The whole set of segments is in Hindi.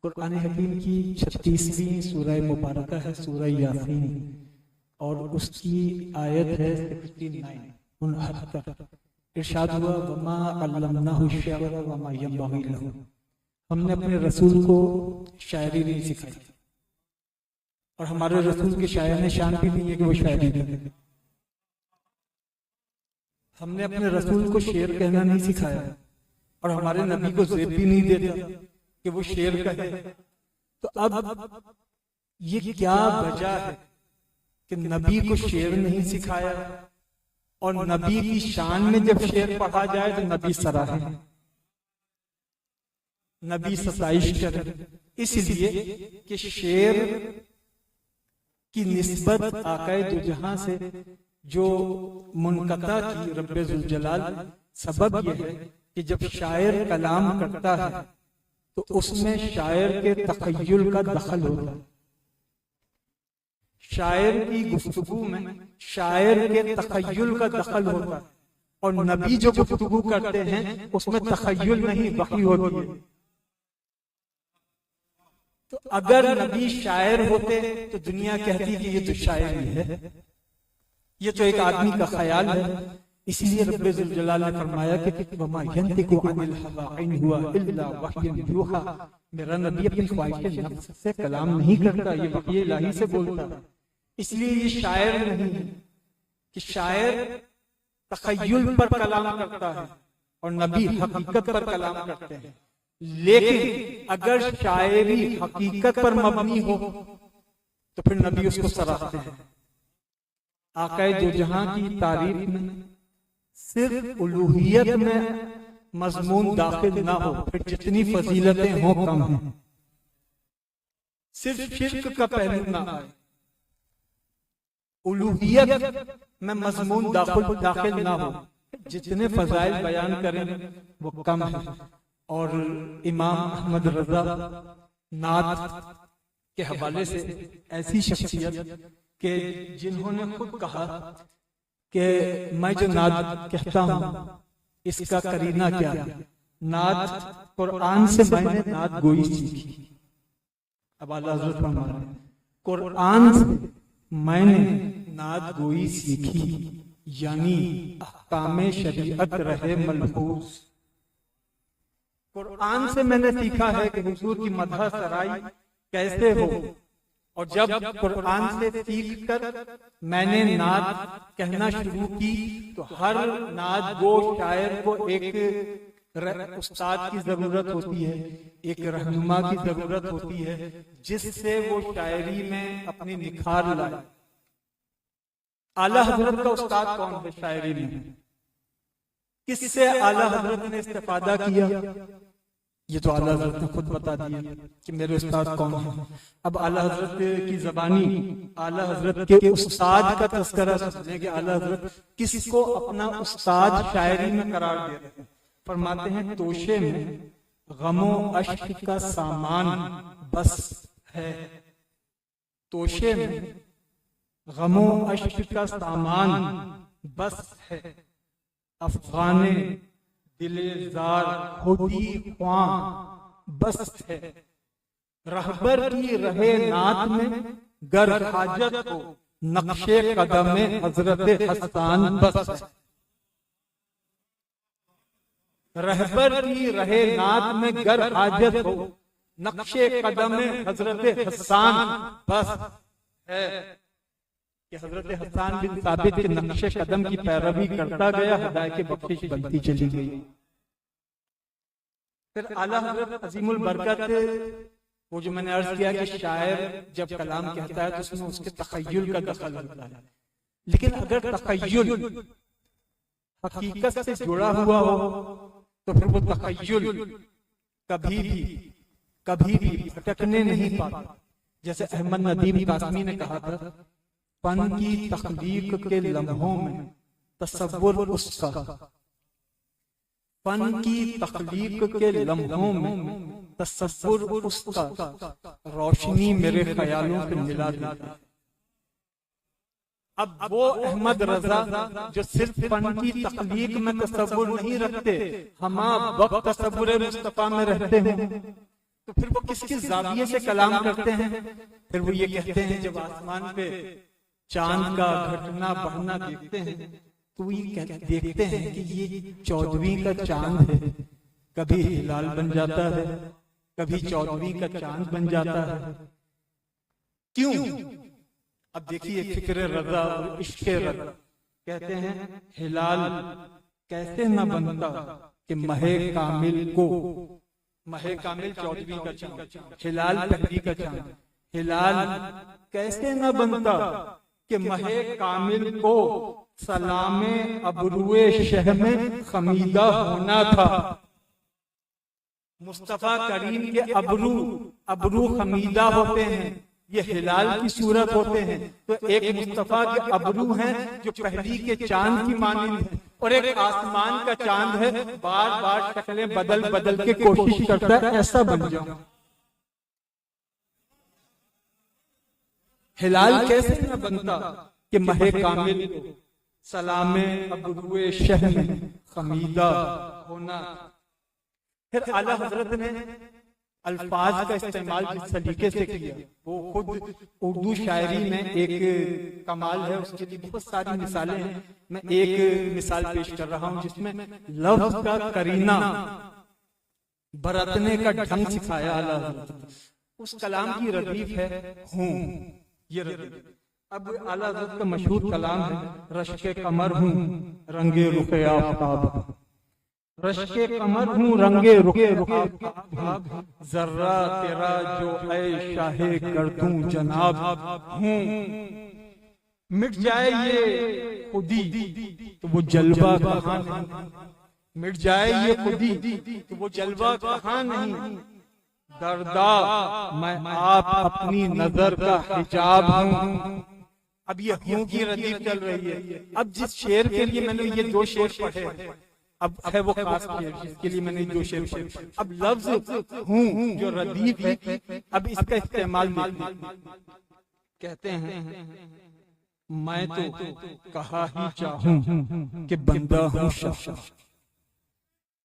कुरान हकीम की 36वीं सूरह मुबारक है, सूरह यासीन, और उसकी आयत है 69। इरशाद हुआ वमा अल्लमनाहु शिअर वमा यंबग़ी लहू, हमने अपने रसूल को शायरी नहीं सिखाई और हमारे रसूल के शायर ने शान भी नहीं है कि वो शायरी करे। हमने अपने रसूल को शेर कहना नहीं सिखाया और हमारे नबी को ज़ेब भी नहीं देता कि वो शेर कहे। तो अब ये क्या वजह है कि नबी को शेर नहीं सिखाया और नबी की शान में जब शेर पढ़ा जाए तो नबी सराहे, नबी सताइश करे, इसलिए कि शेर की निस्बत आकाए दो जहां से जो मुनक़ता की रब्बे ज़ुल जलाल, सबब यह है कि जब शायर कलाम करता है तो उसमें शायर के तख़य्युल का दखल होता है। शायर की गुफ्तगू में शायर के तख़य्युल का दखल होता है और नबी जो गुफ्तगू करते हैं उसमें तख़य्युल नहीं, वही होती है। तो अगर नबी शायर होते तो दुनिया कहती कि ये तो शायर ही है, ये तो एक आदमी का ख्याल है। इसलिए रब्बे ज़ुल जलाल ने फरमाया कि वमा यंतिकु अनिल हवा इन हुवा इल्ला वह्युन यूहा, मेरा नबी अपनी ख्वाहिश नफ्स से कलाम नहीं करता, ये वही इलाही से बोलता। इसलिए ये शायर नहीं है कि शायर तख़य्युल पर कलाम करता है और नबी हकीकत पर कलाम करते हैं। लेकिन अगर शायरी हकीकत पर मबनी हो तो फिर नबी उसको सराहते हैं। आकाए जो जहां की तारीफ में सिर्फ उलूहियत में मजमून दाखिल ना हो, फिर जितनी फजीलतें हों कम हैं। सिर्फ शिर्क का पहलू ना आए, उलूहियत में मजमून दाखिल ना हो, जितने फजाइल बयान करें वो कम है। और इमाम अहमद रजा नात के हवाले से ऐसी शख्सियत के जिन्होंने खुद कहा कि मैं जो नात कहता हूं इसका करीना क्या है, नात कुरान से मैंने नात गोई सीखी। अब आला हज़रत फरमा रहे हैं कुरान से मैंने नात गोई सीखी, यानी अहकामे शरीयत रहे मलहूज़। कुरान से मैंने सीखा है कि हुजूर की मदह सराई कैसे हो, और जब कुरान से सीख कर मैंने नात कहना शुरू की तो हर नात गो शायर को एक उस्ताद की जरूरत होती है, एक रहनुमा की जरूरत होती है जिससे वो शायरी में अपनी निखार लाए। आला हजरत का उस्ताद कौन है शायरी में? किससे आला हजरत ने इस्तेफादा किया? ये तो आला हजरत ने खुद बता दिया कि मेरे उस्ताद कौन है। अब आला हजरत की जबानी आला हजरत के उस्ताद का तस्करा सुनने के आला हजरत किसको अपना उस्ताद शायरी में करार दे रहे हैं। फरमाते हैं तोशे में गमो अश्क का सामान बस है, तोशे में गमो अश्क का सामान बस है, अफगाने दिलेजार खुदी ख्वां बस है, रहबर की रहे नात में गर हाजत हो, नक्शे कदम में हजरत हसन बस है। रहबर की रहे नात में गर हाजत हो, नक्शे कदम में हजरत हसन बस है कि हजरत हसन बिन साबित के नक्शे कदम की पैरवी करता गया, हिदायत की बख्शिश बनती चली गई। फिर आला हजरत अजीमुल बरकत, वो जो मैंने अर्ज किया कि शायर जब कलाम कहता है तो उसमें उसके तख़य्युल का दखल होता है, लेकिन अगर तख़य्युल हकीकत से जुड़ा हुआ हो तो फिर वो तख़य्युल कभी भी भटकने नहीं पाता। जैसे अहमद नदीम कासमी ने कहा था, फन की तख्लीक के लम्हों में तसव्वुर उसका, फन की तख्लीक के लम्हों में तसव्वुर उसका, रोशनी मेरे ख्यालों से मिला देता। अब वो अहमद रजा जो सिर्फ फन की तख्लीक में तसव्वुर नहीं रखते, हम वक्त तसव्वुर मुस्तफा में रहते हैं, तो फिर वो किस किस जाविये से कलाम करते हैं? फिर वो ये कहते हैं जब आसमान पे चांद का घटना बढ़ना देखते हैं तो ये देखते हैं कि ये 14वीं का चांद है, कभी हिलाल बन जाता है, कभी 14वीं का चांद बन जाता है। क्यों? अब देखिए फिक्र रज़ा और इश्क़ रज़ा कहते हैं हिलाल कैसे न बनता कि महे कामिल को, महे कामिल 14वीं का चांद, हिलाल 1ली का चांद, हिलाल कैसे न बनता कि महे कामिल को सलामे अबरुए शह में खमीदा होना था। मुस्तफा करीम के अबरू खमीदा होते हैं, ये हिलाल की सूरत होते हैं। तो एक मुस्तफा के अबरू हैं जो पहली के चांद की मानिंद है, और एक आसमान का चांद है बार बार शक्लें बदल बदल के कोशिश करता है ऐसा बन जाऊं। हिलाल कैसे न बनता कि महे कामिल को सलामे अबरुए शह में खमीदा होना। फिर आला हजरत ने अल्फाज का इस्तेमाल जिस तरीके से किया वो खुद उर्दू शायरी में एक कमाल है, उसके लिए बहुत सारी मिसालें हैं। मैं एक मिसाल पेश कर रहा हूं जिसमें लफ्ज का करीना बरतने का ढंग सिखाया आला हजरत। उस कलाम की रदीफ है हूं, ये रदीफ। अब आला हजरत का मशहूर कलाम है रश्के कमर हूं रंगे रुखे आफताब, रश्के कमर हूं रंगे रुके आफताब, जर्रा तेरा जो ऐ शाहे गर्दूं जनाब हूं। मिट जाए ये खुदी तो वो जलवा कहां नहीं, मिट जाए ये खुदी तो वो जलवा कहां नहीं। दर्दा मैं आप अपनी नजर का हिजाब हूं। अब ये हूं की रदीफ चल रही है। अब जिस शेर के लिए मैंने ये 2 शेर पढ़े, अब है वो खास शेर जिसके लिए मैंने 2 शेर पढ़े। अब लफ्ज हूं जो रदीफ है, अब इसका इस्तेमाल कहते हैं मैं तो कहा ही चाहूं कि बंदा हूं शाह,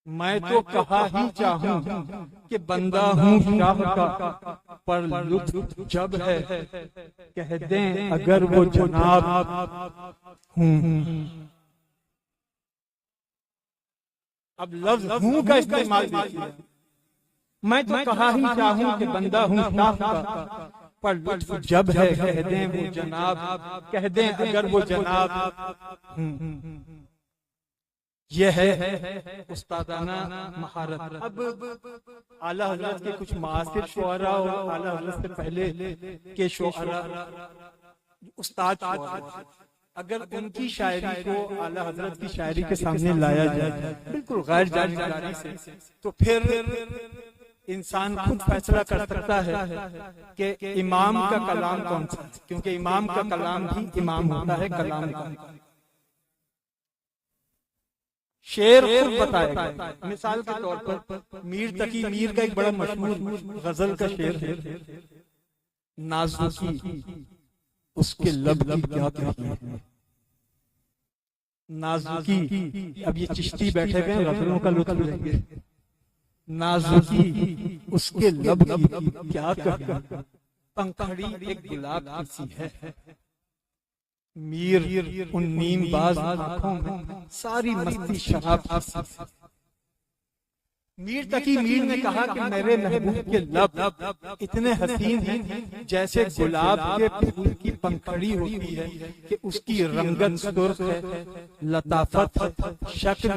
मैं तो कहा ही चाहूं कि बंदा हूं शाह का, पर लुत्फ जब है कह दें अगर वो जनाब हूं। अब लफ्ज हूं का इस्तेमाल देखिए, मैं तो कहा ही चाहूं कि बंदा हूं शाह का, पर लुत्फ जब है कह दें वो जनाब, कह दें अगर वो जनाब हूं। यह है उस्तादाना महारत। अब आला हजरत के कुछ मासिर शुअरा और आला हजरत से पहले के शुअरा उस्ताद शुअरा, अगर उनकी शायरी को आला हजरत की शायरी के सामने लाया जाए बिल्कुल गैर जानकारी से, तो फिर इंसान खुद फैसला कर सकता है कि इमाम का कलाम कौन सा, क्योंकि इमाम का कलाम भी इमाम होता है कलाम का। शेर खुद बताएगा। मिसाल के तौर पर मीर तकी मीर का एक बड़ा मशहूर गजल का शेर है, नाजुकी उसके लब की क्या कही है। नाजुकी, अब ये चिश्ती बैठे हुए हैं गजलों का लुत्फ लेंगे। नाजुकी उसके लब की क्या कही, पंखड़ी एक गुलाब की सी है। मीर उन नीमबाज आंखों में सारी मस्ती शराब की। मीर तकी मीर ने कहा कि मेरे महबूब के लब इतने हसीन हैं जैसे गुलाब के फूल की पंखड़ी होती है कि उसकी रंगत सुर्ख है, लताफत शक्ल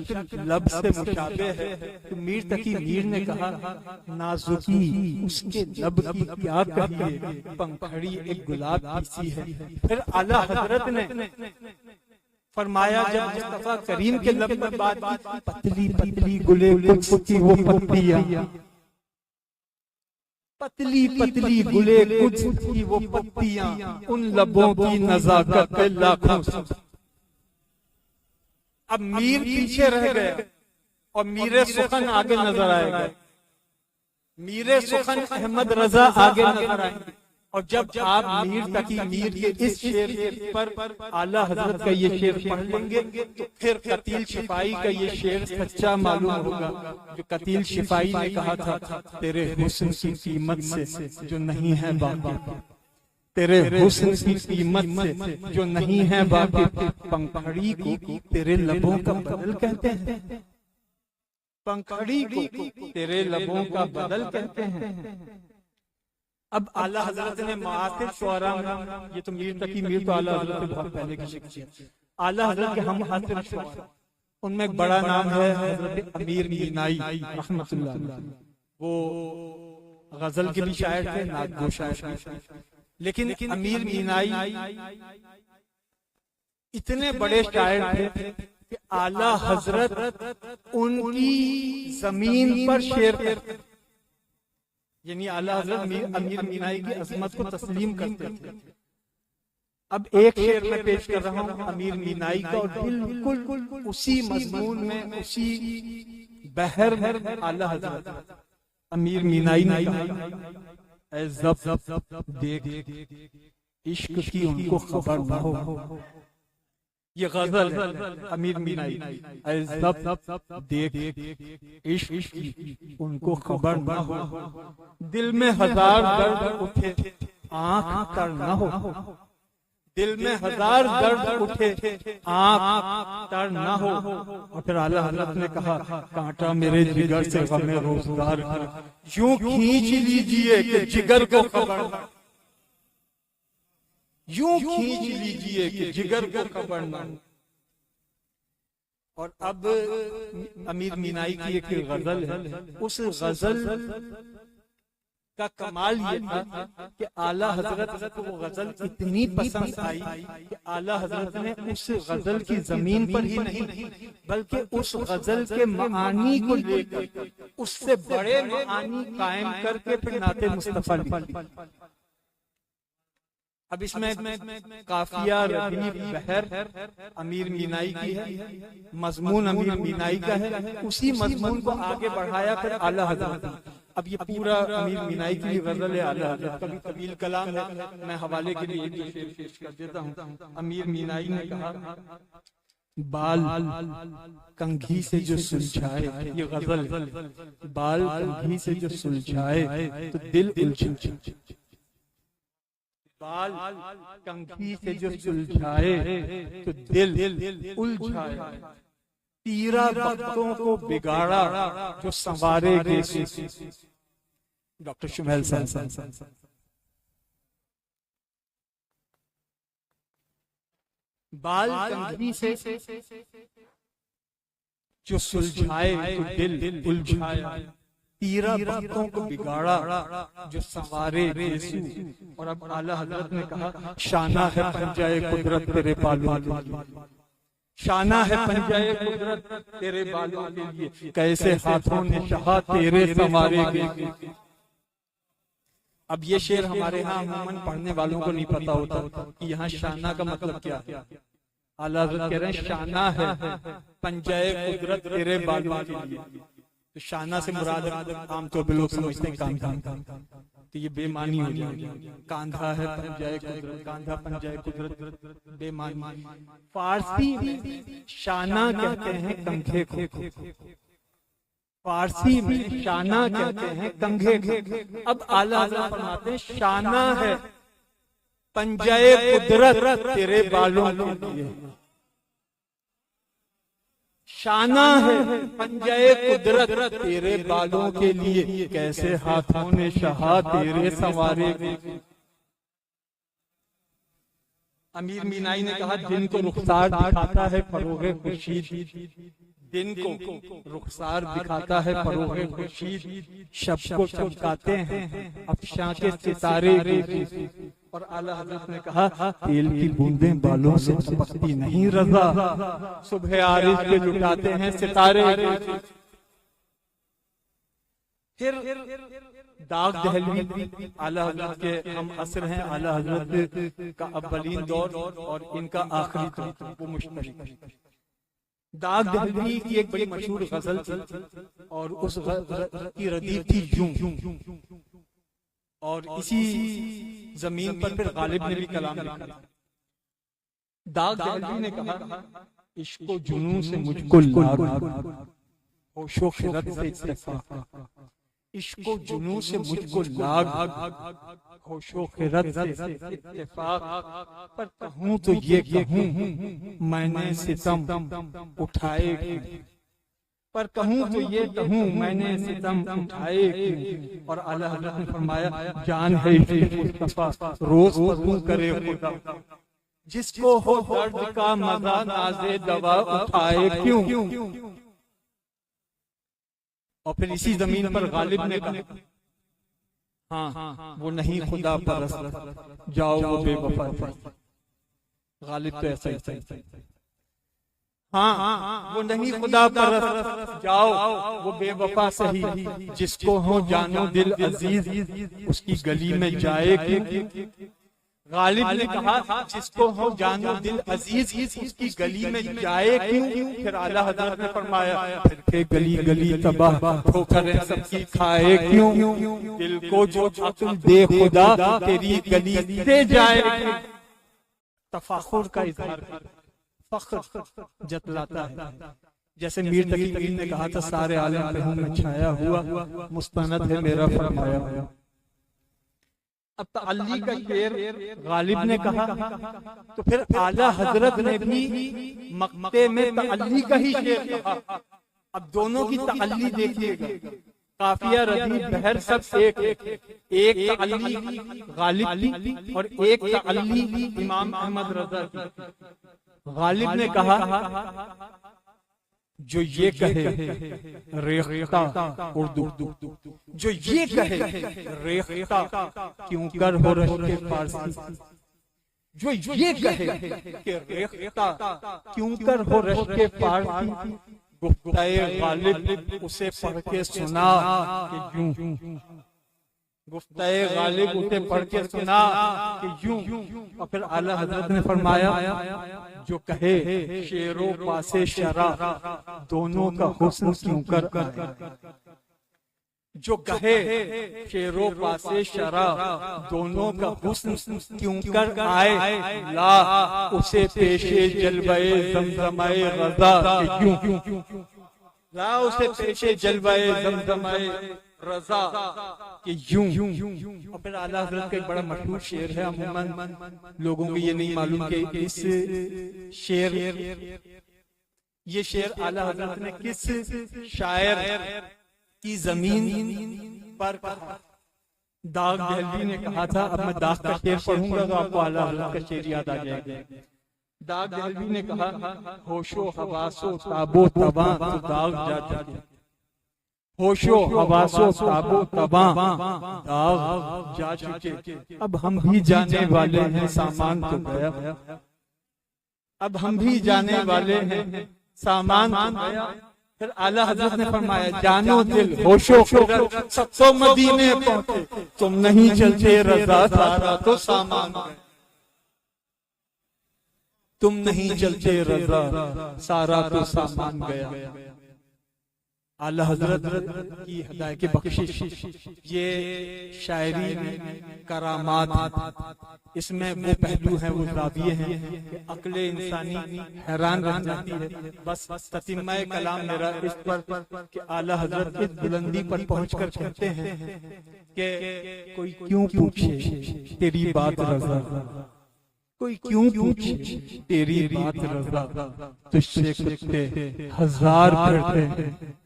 लब से मुशाबे है। तो मीर तकी मीर ने कहा नाजुकी उसके लब की क्या कहिए, पंखड़ी एक गुलाब की सी है। फिर आला हजरत ने फरमाया जब मुस्तफा करीम के लब पर बात की, पतली पतली गुले कुछ की वो पत्तियां, पतली पतली गुले कुछ की वो पत्तियां, उन लबों की नजाकत पे लाखों। अब मीर पीछे रह गए और मीरे सुखन आगे नजर आएगा। मीरे सुखन अहमद रजा आगे नजर आएंगे। और जब आप मीर तकी मीर के इस शेर पर आला हजरत का ये शेर पढ़ लेंगे तो फिर कतील शिफाई का ये शेर सच्चा मालूम होगा, जो कतील शिफाई ने कहा था, तेरे हुस्न की कीमत से जो नहीं है बाकी, तेरे हुस्न की कीमत से जो नहीं है बाकी, पंखड़ी को तेरे लबों का बदल कहते हैं, पंखड़ी को तेरे लबों का बदल कहते हैं। अब आला हजरत ने मासिर शुअरा में, ये तो मीर तकी मीर तो आला हजरत से बहुत पहले की शिक्षा, आला हजरत के हम मासिर शुअरा, उनमें एक बड़ा नाम है हजरत अमीर मीनाई रहमतुल्लाह अलैह। वो गजल के भी शायर थे, नागो शायर थे, लेकिन अमीर मीनाई इतने बड़े शायर थे कि आला हजरत उनकी जमीन पर शेर करते, यानी आला हजरत अमीर मीनाई की अजमत को तस्लीम करते थे। अब एक शेर मैं पेश कर रहा हूँ अमीर मीनाई का, और बिल्कुल उसी मजमून में, उसी बहर में आला हजरत अमीर मीनाई ने कहा, जब देख इश्क की उनको खबर न हो, ये गजल है अमीर मीनाई, जब देख इश्क की उनको खबर न हो, दिल में हजार दर्द उठे आंख तर न हो, दिल में हजार दर्द उठे आंख तर न हो। और फिर आला हजरत ने कहा, कांटा मेरे जिगर से गमे रोजगार यूं खींच लीजिए कि जिगर को खबर, यूं खींच लीजिए कि जिगर को खबर न। और अब अमीर मीनाई की एक गजल है, उस गजल का कमाल ये था कि आला हजरत को वो गजल इतनी पसंद आई कि आला हजरत ने उस गजल की जमीन पर ही नहीं बल्कि उस गजल के मानी को लेकर उससे बड़े मानी कायम करके फिर नाते मुस्तफा लिखी। अब इसमें काफिया रदीफ बहर अमीर मीनाई की है, मजमून अमीर मीनाई का है, उसी मजमून को आगे बढ़ाया फिर आला हजरत। अब ये पूरा अमीर मीनाई की गजल है, आला हजरत का भी तवील कलाम है, मैं हवाले के लिए एक शेर पेश कर देता हूँ। अमीर मीनाई ने कहा, बाल कंघी से जो सुलझाए, ये गजल, बाल कंघी से जो सुलझाए तो दिल उलझाए, बाल कंघी से जो सुलझाए तो दिल उलझाए, तीरा वक्तों को बिगाड़ा जो संवारे गे। डॉक्टर शुमैल साहब, बाल कंघी से जो सुलझाए तो दिल उलझाया, तीरा वक्तों को बिगाड़ा जो संवारे गेसू। और अब आला हजरत ने कहा, शाना है पंजाए कुदरत तेरे बालों के लिए, शाना है पंजाए कुदरत तेरे बालों के लिए, कैसे हाथों ने चाहा तेरे संवारे गे। अब ये शेर हमारे यहाँ अमूमन पढ़ने वालों को नहीं पता होता कि यहाँ शाना का मतलब क्या है। आला हजरत कह रहे हैं, शाना है पंजाए कुदरत तेरे बालों के लिए। तो शाना से मुराद आमतौर पर लोग समझते हैं कांधा, तो ये बेमानी हो जाएगी। कांधा है पंजाए कुदरत, कांधा पंजाए कुदरत बेमानी। फारसी में शाना कहते हैं कंधे को, फारसी में शाना कहते हैं कंधे को। अब आला हजरत फरमाते हैं, शाना है पंजाए कुदरत तेरे बालों के लिए, शाना है पंजाए कुदरत तेरे बालों के लिए, कैसे हाथों ने शाहा तेरे संवारे। अमीर मीनाई ने कहा, दिन को रुखसार दिखाता है फरोगे खुर्शीद, दिन को रुखसार दिखाता है फरोगे खुर्शीद, शब को चमकाते हैं अफशां के सितारे। और आला हजरत ने कहा, तेल की बूंदें बालों से टपकती नहीं रजा, सुबह आरिफ के लुटाते हैं सितारे। फिर दाग दहलवी आला हजरत के हम असर हैं, आला हजरत का अव्वलीन दौर और इनका आखिरी दौर वो मुश्तरक। दाग दहलवी की एक बड़ी मशहूर गजल थी और उस गजल की रदीफ थी यूं, और इसी जमीन पर फिर गालिब ने भी कलाम लिखा। दाग दहलवी ने कहा, इश्को जुनून से मुझको लाग, होशो खिरत से इत्तेफाक, इश्को जुनून से मुझको लाग, होशो खिरत से इत्तेफाक। पर कहूँ तो ये कहूँ, मैंने सितम उठाए, पर कहूँ तो ये कहूँ, मैंने सितम उठाए क्यों। और आला हज़रत ने फरमाया, जान है मुस्तफा रोज पढ़ूं करे खुदा, जिसको हो दर्द का मजा नाज़े दवा उठाए क्यों। और फिर इसी जमीन पर गालिब ने कहा, हाँ वो नहीं खुदा परस्त, जाओ वो बेवफा। गालिब तो ऐसा ही, हाँ वो नहीं खुदा परस्त, जाओ वो बेवफा सही, जिसको हो जानो दिल अजीज, उसकी गली में जाए क्यों। गालिब ने कहा, जिसको हो जानो दिल अजीज, उसकी गली में जाए क्यों। फिर आला हज़रत ने फरमाया, फिर गली गली तबाह ठोकरें सबकी खाए क्यों। दिल को जो अक्ल दे खुदा, तेरी गली से जाए। तफाखुर का इज़हार, फख्र जतलाता है। जैसे मीर तकी मीर ने कहा था, सारे आलम पे हूं मैं छाया हुआ, मुस्तनद है मेरा फरमाया हुआ। अब तअल्ली का शेर गालिब ने कहा, तो फिर आला हजरत ने भी मक्ते में तअल्ली का ही शेर कहा। अब दोनों की तअल्ली देखिएगा, काफिया रदीफ बहर सब एक तअल्ली गालिब की और एक तअल्ली इमाम अहमद रजा की। गालिब ने कहा, जो ये कहे रेख्ता उर्दू, जो ये कहे रेख्ता क्यों कर हो रश्के फारसी, जो ये कहे कि रेख्ता क्यों कर हो रश्के फारसी, गुफ्ताए गालिब उसे पढ़ के सुना कि यूं, गुफ्ताए गालिब उसे पढ़ के सुना कि यूं। और फिर आला हजरत ने फरमाया, जो कहे शेरों पासे शरा, दोनों का हुस्न क्यों कर आए, जो कहे शेरों पासे शरा, दोनों का हुस्न क्यों कर आए, ला उसे पेशे जलवाए जमजमाए रजा क्यों, ला उसे पेशे जलवाए जमजमाए रजा कि यूं। और फिर आला हज़रत का एक बड़ा मशहूर शेर है, अमूमन लोगों को ये नहीं मालूम कि इस शेर, ये शेर आला हज़रत ने किस शायर की जमीन पर कहा। दाग दहलवी ने कहा था, अब मैं दाग का शेर पढ़ूंगा तो आपको आला हज़रत का शेर याद आ जाएगा। दाग दहलवी ने कहा, होशो हवासो ताबो तबा तो दाग जा जाए, होशो हवासो ताबो तबा दाग जा चुके। अब हम भी जाने वाले हैं, सामान तो गया, अब हम भी जाने वाले हैं, सामान तो गया। फिर आला हज़रत ने फरमाया, जानो दिल होशो खिरत सब तो मदीने पहुंचे, तुम नहीं चलते रज़ा सारा तो सामान गया, तुम नहीं चलते रज़ा सारा तो सामान गया। आला हज़रत की हदायत की बख्शिश, ये शायरी करामात, इसमें वो पहलू हैं, वो ज़ाविये हैं कि अक्ले इंसानी हैरान रह जाती है। बस ततिम्मा कलाम मेरा इस पर कि आला हज़रत इस बुलंदी पर पहुंचकर कहते हैं कि कोई क्यों पूछे तेरी बात रज़ा, कोई क्यों पूछे तेरी बात रज़ा, तुझसे कुत्ते हजार फिरते हैं।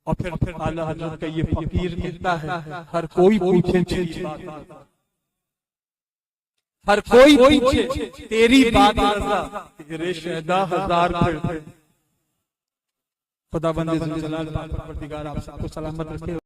और फिर आला हज़रत का ये फकीर कहता है, हर कोई पूछे तेरी बात, हर कोई पूछे तेरी बात रज़ा, तेरे शहदा हजार फिरते। खुदा बंदे ज़ुल जलाल परवरदिगार आप सबको सलामत रखे।